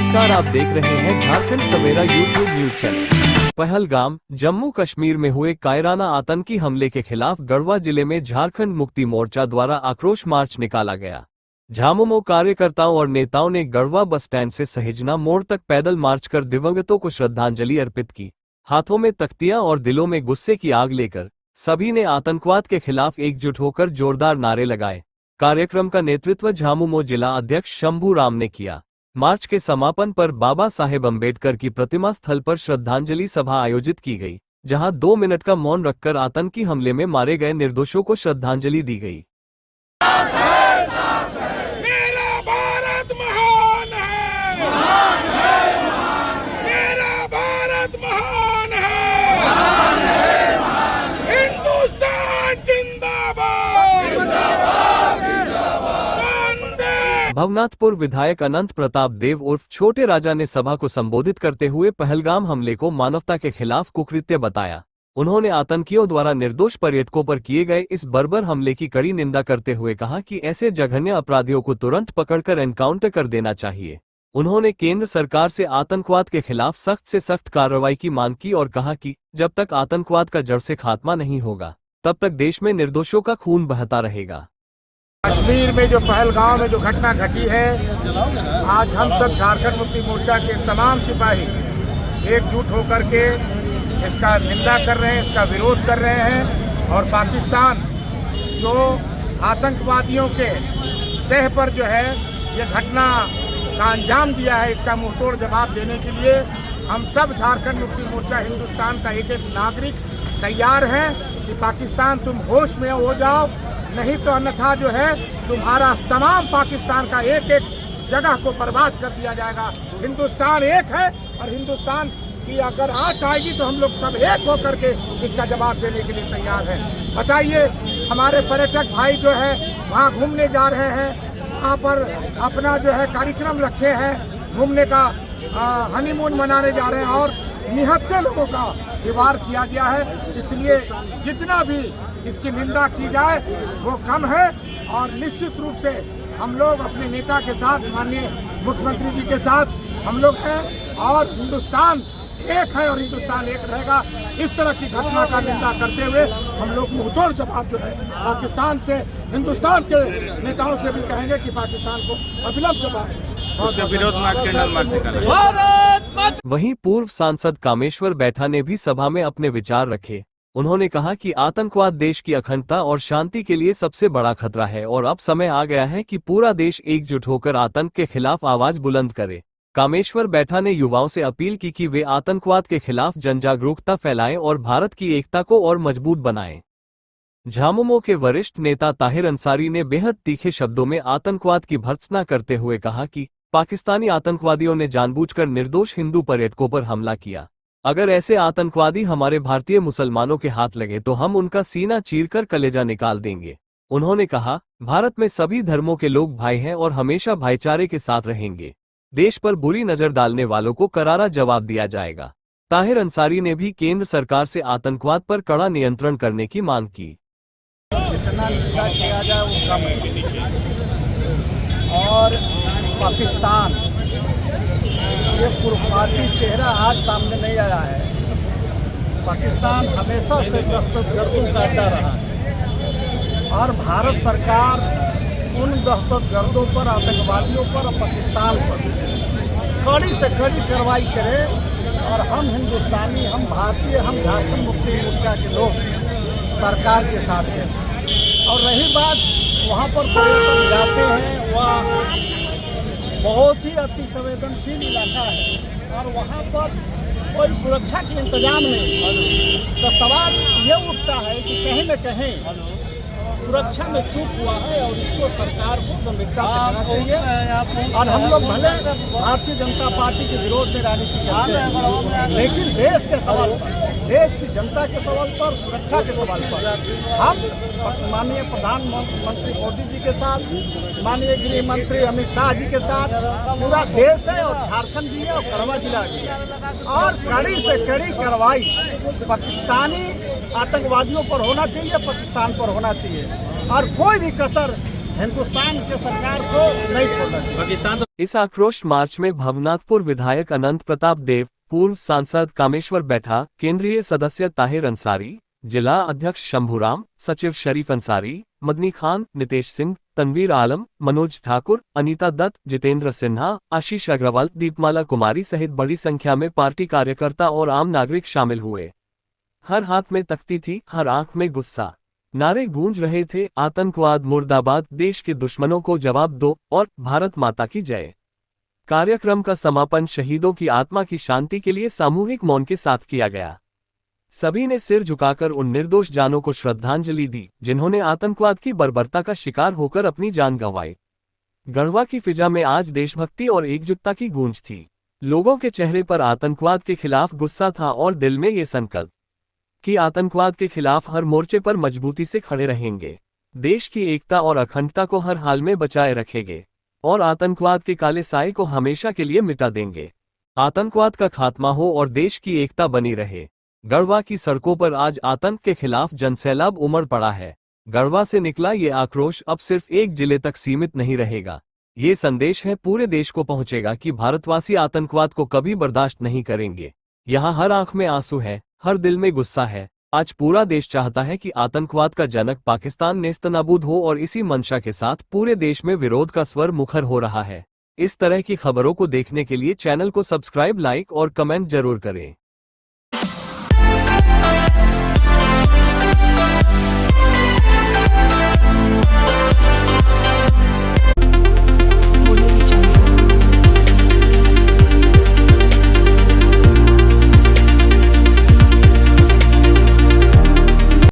नमस्कार, आप देख रहे हैं Jharkhand Savera YouTube news channel. Pahalgam, Jammu Kashmir में हुए कायराना आतंकी हमले के खिलाफ गढ़वा जिले में झारखंड मुक्ति मोर्चा द्वारा आक्रोश मार्च निकाला गया। झामुमो कार्यकर्ताओं और नेताओं ने गढ़वा बस स्टैंड से सहिजना मोड़ तक पैदल मार्च कर दिवंगतों को श्रद्धांजलि अर्पित की। हाथों में तख्तियां और दिलों में गुस्से की आग लेकर सभी ने आतंकवाद के खिलाफ एकजुट होकर जोरदार नारे लगाए। कार्यक्रम का नेतृत्व झामुमो जिला अध्यक्ष शंभू राम ने किया। मार्च के समापन पर बाबा साहेब अम्बेडकर की प्रतिमा स्थल पर श्रद्धांजलि सभा आयोजित की गई, जहां 2 मिनट का मौन रखकर आतंकी हमले में मारे गए निर्दोषों को श्रद्धांजलि दी गई। मेरा भारत महान है, महान है, महान है। मेरा भारत महान है, महान है, महान है। हिंदुस्तान जिंदाबाद, जिंदाबाद, जिंदाबाद। भवनाथपुर विधायक अनंत प्रताप देव उर्फ छोटे राजा ने सभा को संबोधित करते हुए पहलगाम हमले को मानवता के खिलाफ कुकृत्य बताया। उन्होंने आतंकियों द्वारा निर्दोष पर्यटकों पर किए गए इस बर्बर हमले की कड़ी निंदा करते हुए कहा कि ऐसे जघन्य अपराधियों को तुरंत पकड़कर एनकाउंटर कर देना चाहिए। उन्होंने केंद्र सरकार से आतंकवाद के खिलाफ सख्त से सख्त कार्रवाई की मांग की और कहा कि जब तक आतंकवाद का जड़ से खात्मा नहीं होगा, तब तक देश में निर्दोषों का खून बहता रहेगा। कश्मीर में जो पहलगाम में जो घटना घटी है, आज हम सब झारखंड मुक्ति मोर्चा के तमाम सिपाही एकजुट होकर के इसका निंदा कर रहे हैं, इसका विरोध कर रहे हैं। और पाकिस्तान जो आतंकवादियों के सह पर जो है ये घटना का अंजाम दिया है, इसका मुंहतोड़ जवाब देने के लिए हम सब झारखंड मुक्ति मोर्चा हिंदुस्तान का एक एक नागरिक तैयार है कि पाकिस्तान तुम होश में हो जाओ, नहीं तो अन्यथा जो है तुम्हारा तमाम पाकिस्तान का एक एक जगह को बर्बाद कर दिया जाएगा। हिंदुस्तान एक है और हिंदुस्तान की अगर आँच आएगी तो हम लोग सब एक होकर के इसका जवाब देने के लिए तैयार हैं। बताइए, हमारे पर्यटक भाई जो है वहाँ घूमने जा रहे हैं, वहाँ पर अपना जो है कार्यक्रम रखे हैं, घूमने का हनीमून मनाने जा रहे हैं और निहत्थे लोगों का दीवार किया गया है। इसलिए जितना भी इसकी निंदा की जाए वो कम है और निश्चित रूप से हम लोग अपने नेता के साथ, माननीय मुख्यमंत्री जी के साथ हम लोग हैं और हिंदुस्तान एक है और हिंदुस्तान एक रहेगा। इस तरह की घटना का निंदा करते हुए हम लोग मुंहतोड़ जवाब जो है पाकिस्तान से, हिंदुस्तान के नेताओं से भी कहेंगे कि पाकिस्तान को अविलंब जवाब। वहीं पूर्व सांसद कामेश्वर बैठा ने भी सभा में अपने विचार रखे। उन्होंने कहा कि आतंकवाद देश की अखंडता और शांति के लिए सबसे बड़ा खतरा है और अब समय आ गया है कि पूरा देश एकजुट होकर आतंक के खिलाफ आवाज बुलंद करे। कामेश्वर बैठा ने युवाओं से अपील की कि वे आतंकवाद के खिलाफ जनजागरूकता फैलाएं और भारत की एकता को और मजबूत बनाएं। झामुमो के वरिष्ठ नेता ताहिर अंसारी ने बेहद तीखे शब्दों में आतंकवाद की भर्त्सना करते हुए कहा कि पाकिस्तानी आतंकवादियों ने जानबूझकर निर्दोष हिंदू पर्यटकों पर हमला किया। अगर ऐसे आतंकवादी हमारे भारतीय मुसलमानों के हाथ लगे तो हम उनका सीना चीरकर कलेजा निकाल देंगे। उन्होंने कहा, भारत में सभी धर्मों के लोग भाई हैं और हमेशा भाईचारे के साथ रहेंगे। देश पर बुरी नजर डालने वालों को करारा जवाब दिया जाएगा। ताहिर अंसारी ने भी केंद्र सरकार से आतंकवाद पर कड़ा नियंत्रण करने की मांग की। जितना निंदा किया जाए वो कम है। और पाकिस्तान ये खुरफाती चेहरा आज सामने नहीं आया है। पाकिस्तान हमेशा से दहशतगर्दों का अड्डा रहा है और भारत सरकार उन दहशतगर्दों पर, आतंकवादियों पर और पाकिस्तान पर कड़ी से कड़ी कार्रवाई करे। और हम हिंदुस्तानी, हम भारतीय, हम झारखंड मुक्ति मोर्चा के लोग सरकार के साथ हैं। और रही बात वहाँ पर पर्यटक जाते हैं, वह बहुत ही अति संवेदनशील इलाका है और वहाँ पर कोई सुरक्षा के इंतजाम नहीं, तो सवाल ये उठता है कि कहीं न कहीं सुरक्षा में चूक हुआ है और इसको सरकार को गंभीरता से करना चाहिए। और हम लोग भले भारतीय जनता पार्टी के विरोध में राजनीति करते हैं, लेकिन देश के सवाल पर, देश की जनता के सवाल पर, सुरक्षा के सवाल पर हम माननीय प्रधानमंत्री मोदी जी के साथ, माननीय गृह मंत्री अमित शाह जी के साथ पूरा देश है और झारखंड भी है और गढ़वा जिला भी है। और कड़ी से कड़ी कार्रवाई पाकिस्तानी आतंकवादियों पर होना चाहिए, पाकिस्तान पर होना चाहिए और कोई भी कसर हिंदुस्तान के सरकार को नहीं छोड़ना चाहिए। इस आक्रोश मार्च में भवनाथपुर विधायक अनंत प्रताप देव, पूर्व सांसद कामेश्वर बैठा, केंद्रीय सदस्य ताहिर अंसारी, जिला अध्यक्ष शंभूराम, सचिव शरीफ अंसारी, मदनी खान, नितेश सिंह, तनवीर आलम, मनोज ठाकुर, अनीता दत्त, जितेंद्र सिन्हा, आशीष अग्रवाल, दीपमाला कुमारी सहित बड़ी संख्या में पार्टी कार्यकर्ता और आम नागरिक शामिल हुए। हर हाथ में तख्ती थी, हर आंख में गुस्सा। नारे गूंज रहे थे, आतंकवाद मुर्दाबाद, देश के दुश्मनों को जवाब दो और भारत माता की जय। कार्यक्रम का समापन शहीदों की आत्मा की शांति के लिए सामूहिक मौन के साथ किया गया। सभी ने सिर झुकाकर उन निर्दोष जानों को श्रद्धांजलि दी जिन्होंने आतंकवाद की बर्बरता का शिकार होकर अपनी जान गंवाई। गढ़वा की फिजा में आज देशभक्ति और एकजुटता की गूंज थी। लोगों के चेहरे पर आतंकवाद के खिलाफ गुस्सा था और दिल में ये संकल्प कि आतंकवाद के खिलाफ हर मोर्चे पर मजबूती से खड़े रहेंगे, देश की एकता और अखंडता को हर हाल में बचाए रखेंगे और आतंकवाद के काले साए को हमेशा के लिए मिटा देंगे। आतंकवाद का खात्मा हो और देश की एकता बनी रहे। गढ़वा की सड़कों पर आज आतंक के खिलाफ जनसैलाब उमड़ पड़ा है। गढ़वा से निकला ये आक्रोश अब सिर्फ एक जिले तक सीमित नहीं रहेगा। ये संदेश है पूरे देश को पहुंचेगा कि भारतवासी आतंकवाद को कभी बर्दाश्त नहीं करेंगे। यहाँ हर आंख में आंसू है, हर दिल में गुस्सा है। आज पूरा देश चाहता है कि आतंकवाद का जनक पाकिस्तान नेस्तनाबूद हो और इसी मंशा के साथ पूरे देश में विरोध का स्वर मुखर हो रहा है। इस तरह की खबरों को देखने के लिए चैनल को सब्सक्राइब, लाइक और कमेंट जरूर करें।